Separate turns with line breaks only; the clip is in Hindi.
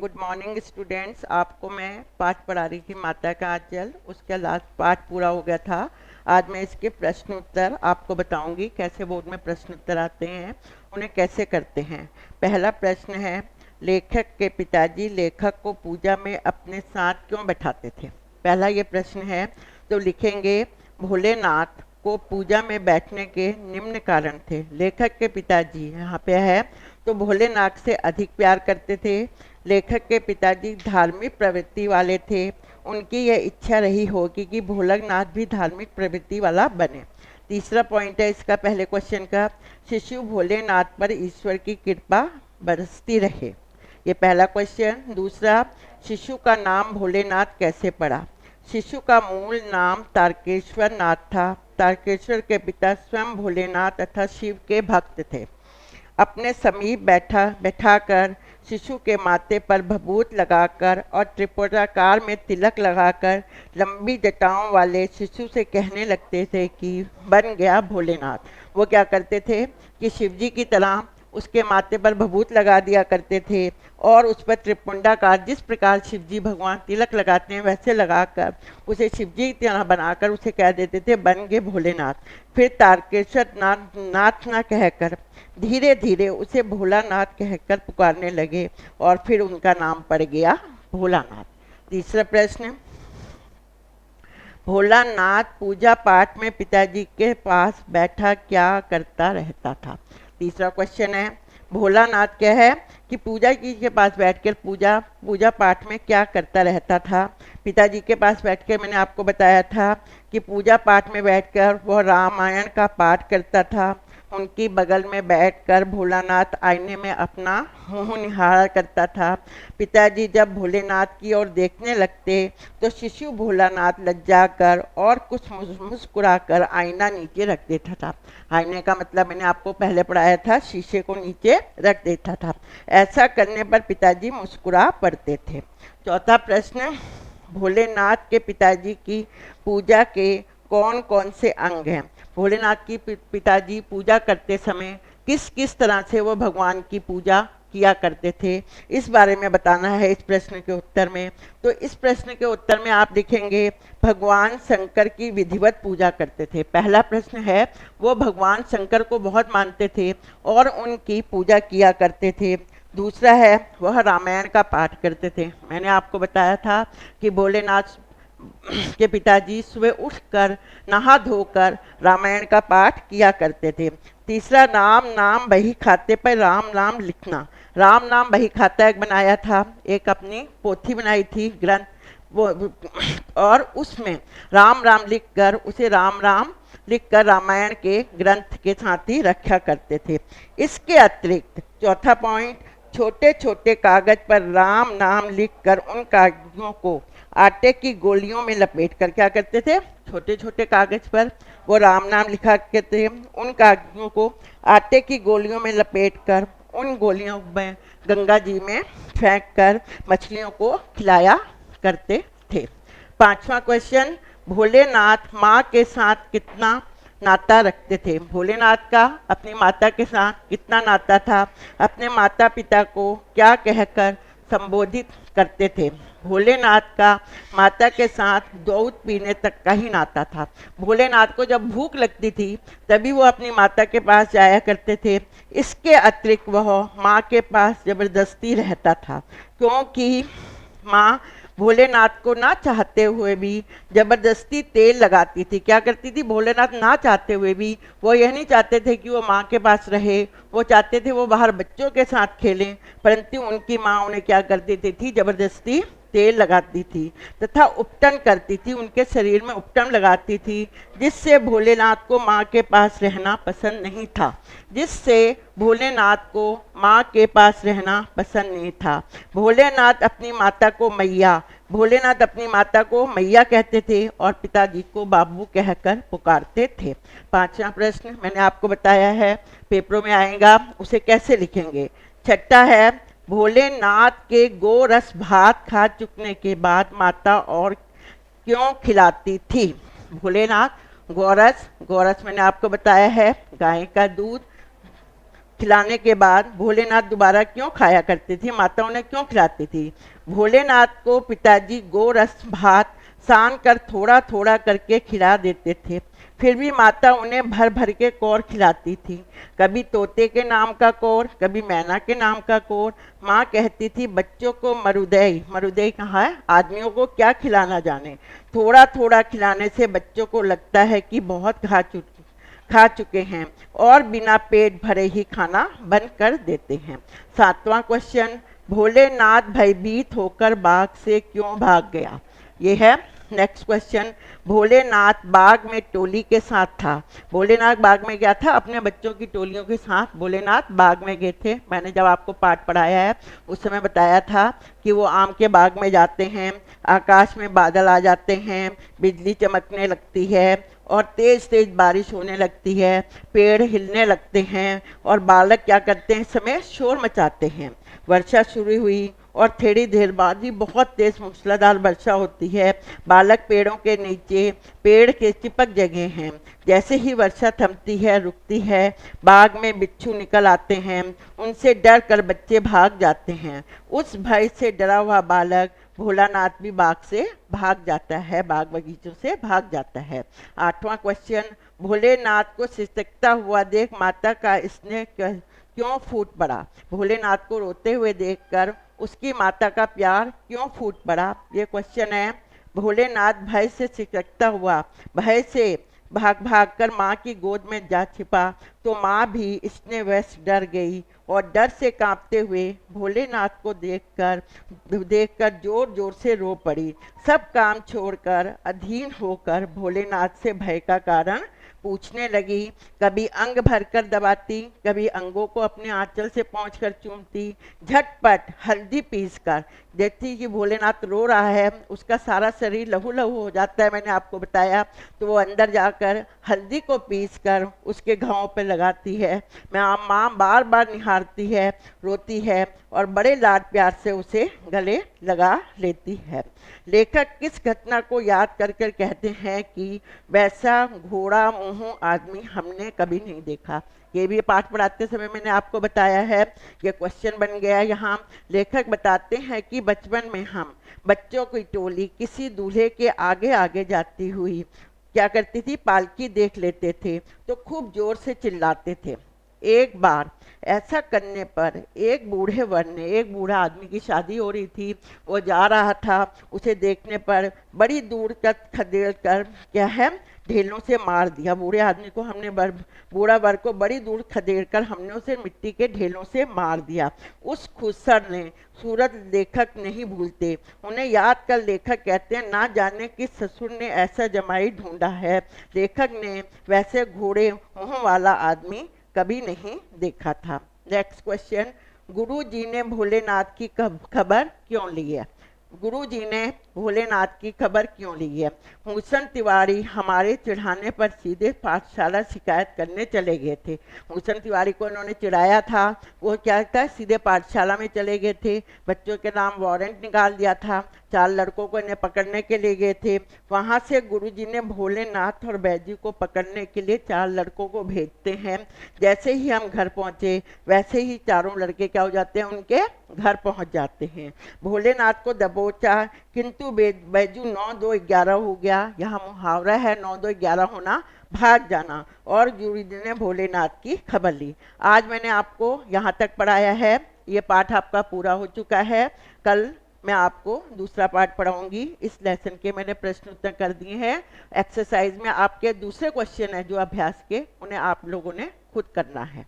Good morning students. आपको मैं पाठ पढ़ा रही थी माता का आंचल, उसका लास्ट पाठ पूरा हो गया था। आज मैं इसके प्रश्न उत्तर आपको बताऊंगी, कैसे बोर्ड में प्रश्न उत्तर आते हैं, उन्हें कैसे करते हैं। पहला प्रश्न है, लेखक के पिताजी लेखक को पूजा में अपने साथ क्यों बैठाते थे। पहला ये प्रश्न है, तो लिखेंगे भोलेनाथ को पूजा में बैठने के निम्न कारण थे। लेखक के पिताजी यहाँ पे है, तो भोलेनाथ से अधिक प्यार करते थे। लेखक के पिताजी धार्मिक प्रवृत्ति वाले थे। उनकी यह इच्छा रही होगी कि भोलेनाथ भी धार्मिक प्रवृत्ति वाला बने। तीसरा पॉइंट है इसका, पहले क्वेश्चन का, शिशु भोलेनाथ पर ईश्वर की कृपा बरसती रहे। ये पहला क्वेश्चन। दूसरा, शिशु का नाम भोलेनाथ कैसे पड़ा। शिशु का मूल नाम तारकेश्वर नाथ था। तारकेश्वर के पिता स्वयं भोलेनाथ तथा शिव के भक्त थे। अपने समीप बैठाकर शिशु के माथे पर भभूत लगाकर और त्रिपुराकार में तिलक लगाकर लंबी जटाओं वाले शिशु से कहने लगते थे कि बन गया भोलेनाथ। वो क्या करते थे कि शिवजी की तरह उसके माथे पर भभूत लगा दिया करते थे और उस पर त्रिपुंडाकार, जिस प्रकार शिवजी भगवान तिलक लगाते हैं वैसे लगाकर उसे शिवजी की तरह बनाकर उसे कह देते थे बन गए भोलेनाथ। फिर तारकेश्वर नाथ ना कहकर धीरे धीरे उसे भोलानाथ कहकर पुकारने लगे और फिर उनका नाम पड़ गया भोलानाथ। तीसरा प्रश्न, भोलानाथ पूजा पाठ में पिताजी के पास बैठा क्या करता रहता था। तीसरा क्वेश्चन है, भोलानाथ क्या है कि पूजा जी के पास बैठकर पूजा पाठ में क्या करता रहता था। पिताजी के पास बैठकर मैंने आपको बताया था कि पूजा पाठ में बैठकर वह रामायण का पाठ करता था। उनकी बगल में बैठकर भोलानाथ आईने में अपना मुंह निहारा करता था। पिताजी जब भोलेनाथ की ओर देखने लगते तो शिशु भोलानाथ लज्जा कर और कुछ मुस्कुराकर आईना नीचे रख देता था। आईने का मतलब मैंने आपको पहले पढ़ाया था, शीशे को नीचे रख देता था। ऐसा करने पर पिताजी मुस्कुरा पड़ते थे। चौथा प्रश्न, भोलेनाथ के पिताजी की पूजा के कौन कौन से अंग हैं। भोलेनाथ की पिताजी पूजा करते समय किस किस तरह से वो भगवान की पूजा किया करते थे, इस बारे में बताना है इस प्रश्न के उत्तर में। तो इस प्रश्न के उत्तर में आप लिखेंगे भगवान शंकर की विधिवत पूजा करते थे। पहला प्रश्न है, वो भगवान शंकर को बहुत मानते थे और उनकी पूजा किया करते थे। दूसरा है, वह रामायण का पाठ करते थे। मैंने आपको बताया था कि भोलेनाथ के पिताजी सुबह उठकर नहा धोकर रामायण का पाठ किया करते थे। तीसरा, राम नाम बही खाते पर राम नाम लिखना। राम नाम बही खाता एक बनाया था, एक अपनी पोथी बनाई थी ग्रंथ वो, और उसमें राम राम लिखकर उसे राम राम लिखकर रामायण के ग्रंथ के साथ ही रखा करते थे। इसके अतिरिक्त चौथा पॉइंट, छोटे छोटे कागज पर राम नाम लिखकर उन कागजों को आटे की गोलियों में लपेटकर क्या करते थे, छोटे छोटे कागज पर वो राम नाम लिखा करते थे। उन कागजों को आटे की गोलियों में लपेटकर उन गोलियों में गंगा जी में फेंक कर मछलियों को खिलाया करते थे। पांचवा क्वेश्चन, भोलेनाथ माँ के साथ कितना नाता रखते थे। भोलेनाथ का अपनी माता के साथ कितना नाता था, अपने माता पिता को क्या कहकर संबोधित करते थे। भोलेनाथ का माता के साथ दूध पीने तक का ही नाता था। भोलेनाथ को जब भूख लगती थी तभी वो अपनी माता के पास जाया करते थे। इसके अतिरिक्त वह माँ के पास जबरदस्ती रहता था, क्योंकि माँ भोलेनाथ को ना चाहते हुए भी जबरदस्ती तेल लगाती थी। क्या करती थी, भोलेनाथ ना चाहते हुए भी, वो यह नहीं चाहते थे कि वो माँ के पास रहे, वो चाहते थे वो बाहर बच्चों के साथ खेलें, परंतु उनकी माँ उन्हें क्या कर देती थी, जबरदस्ती तेल लगाती थी तथा उपटन करती थी, उनके शरीर में उपटन लगाती थी, जिससे भोलेनाथ को माँ के पास रहना पसंद नहीं था। भोलेनाथ अपनी माता को मैया कहते थे और पिताजी को बाबू कहकर पुकारते थे। पांचवा प्रश्न मैंने आपको बताया है, पेपरों में आएगा, उसे कैसे लिखेंगे। छठा है, भोलेनाथ के गोरस भात खा चुकने के बाद माता और क्यों खिलाती थी। भोलेनाथ गोरस मैंने आपको बताया है गाय का दूध, खिलाने के बाद भोलेनाथ दोबारा क्यों खाया करते थे, माता उन्हें क्यों खिलाती थी? भोलेनाथ को पिताजी गोरस भात सान कर थोड़ा थोड़ा करके खिला देते थे, फिर भी माता उन्हें भर भर के कौर खिलाती थी। कभी तोते के नाम का कौर, कभी मैना के नाम का कौर। माँ कहती थी बच्चों को मरुदई, मरुदई कहाँ है, आदमियों को क्या खिलाना जाने, थोड़ा थोड़ा खिलाने से बच्चों को लगता है कि बहुत खा चुके हैं और बिना पेट भरे ही खाना बंद कर देते हैं। 7वां क्वेश्चन, भोलेनाथ भयभीत होकर बाघ से क्यों भाग गया? ये है नेक्स्ट क्वेश्चन। भोलेनाथ बाग में टोली के साथ था। भोलेनाथ बाग में गया था, अपने बच्चों की टोलियों के साथ भोलेनाथ बाग में गए थे। मैंने जब आपको पाठ पढ़ाया है उस समय बताया था कि वो आम के बाग में जाते हैं, आकाश में बादल आ जाते हैं, बिजली चमकने लगती है और तेज तेज बारिश होने लगती है, पेड़ हिलने लगते हैं और बालक क्या करते हैं, इस समय शोर मचाते हैं। वर्षा शुरू हुई और थोड़ी देर बाद ही बहुत तेज मूसलाधार वर्षा होती है। बालक पेड़ों के नीचे, पेड़ के चिपक जगह हैं। जैसे ही वर्षा थमती है, रुकती है, बाग में बिच्छू निकल आते हैं, उनसे डर कर बच्चे भाग जाते हैं। उस भय से डरा हुआ बालक भोलानाथ भी बाग से भाग जाता है, बाग बगीचों से भाग जाता है। 8वां क्वेश्चन, भोलेनाथ को सिसकता हुआ देख माता का स्नेह क्यों फूट पड़ा? भोलेनाथ को रोते हुए देखकर उसकी माता का प्यार क्यों फूट पड़ा? ये क्वेश्चन है। भोलेनाथ भय से सिसकता हुआ, भय से भाग भाग कर माँ की गोद में जा छिपा तो माँ भी स्नेहवश डर गई और डर से कांपते हुए भोलेनाथ को देखकर जोर जोर से रो पड़ी। सब काम छोड़कर अधीन होकर भोलेनाथ से भय का कारण पूछने लगी। कभी अंग भरकर दबाती, कभी अंगों को अपने आंचल से पहुंचकर चूमती। झटपट हल्दी पीसकर, देखती कि भोलेनाथ रो रहा है, उसका सारा शरीर लहू लहू हो जाता है, मैंने आपको बताया, तो वो अंदर जाकर हल्दी को पीसकर उसके घावों पर लगाती है। माँ बार बार निहारती है, रोती है और बड़े लाड प्यार से उसे गले लगा लेती है। लेखक किस घटना को याद कर कर कहते हैं कि वैसा घोड़ा मुँह आदमी हमने कभी नहीं देखा? ये भी पाठ पढ़ाते समय मैंने आपको बताया है, ये क्वेश्चन बन गया यहाँ। लेखक बताते हैं कि बचपन में हम बच्चों की टोली किसी दूल्हे के आगे आगे जाती हुई क्या करती थी, पालकी देख लेते थे तो खूब जोर से चिल्लाते थे। एक बार ऐसा करने पर एक बूढ़े वर ने, एक बूढ़ा आदमी की शादी हो रही थी, वो जा रहा था, उसे देखने पर बड़ी दूर तक खदेड़ कर क्या है, ढेलों से मार दिया। बूढ़े आदमी को हमने बूढ़ा वर को बड़ी दूर खदेड़ कर हमने उसे मिट्टी के ढेलों से मार दिया। उस खुसर ने सूरत लेखक नहीं भूलते, उन्हें याद कर लेखक कहते हैं ना जाने किस ससुर ने ऐसा जमाई ढूंढा है, लेखक ने वैसे घोड़े मुंह वाला आदमी कभी नहीं देखा था। नेक्स्ट क्वेश्चन, गुरु जी ने भोलेनाथ की खबर क्यों ली है? गुरु जी ने भोलेनाथ की खबर क्यों ली है? मूसन तिवारी हमारे चिढ़ाने पर सीधे पाठशाला शिकायत करने चले गए थे। मूसन तिवारी को उन्होंने चिढ़ाया था, वो क्या था, सीधे पाठशाला में चले गए थे, बच्चों के नाम वारंट निकाल दिया था, 4 लड़कों को इन्हें पकड़ने के लिए गए थे। वहाँ से गुरुजी ने भोलेनाथ और बैजू को पकड़ने के लिए 4 लड़कों को भेजते हैं। जैसे ही हम घर पहुँचे वैसे ही चारों लड़के क्या हो जाते हैं, उनके घर पहुँच जाते हैं। भोलेनाथ को दबोचा किंतु बैजू 9 2 11 हो गया। यहाँ मुहावरा है 9 2 11 होना, भाग जाना, और गुरुजी ने भोलेनाथ की खबर ली। आज मैंने आपको यहाँ तक पढ़ाया है, ये पाठ आपका पूरा हो चुका है। कल मैं आपको दूसरा पार्ट पढ़ाऊंगी। इस लेसन के मैंने प्रश्न उत्तर कर दिए हैं। एक्सरसाइज में आपके दूसरे क्वेश्चन है जो अभ्यास के, उन्हें आप लोगों ने खुद करना है।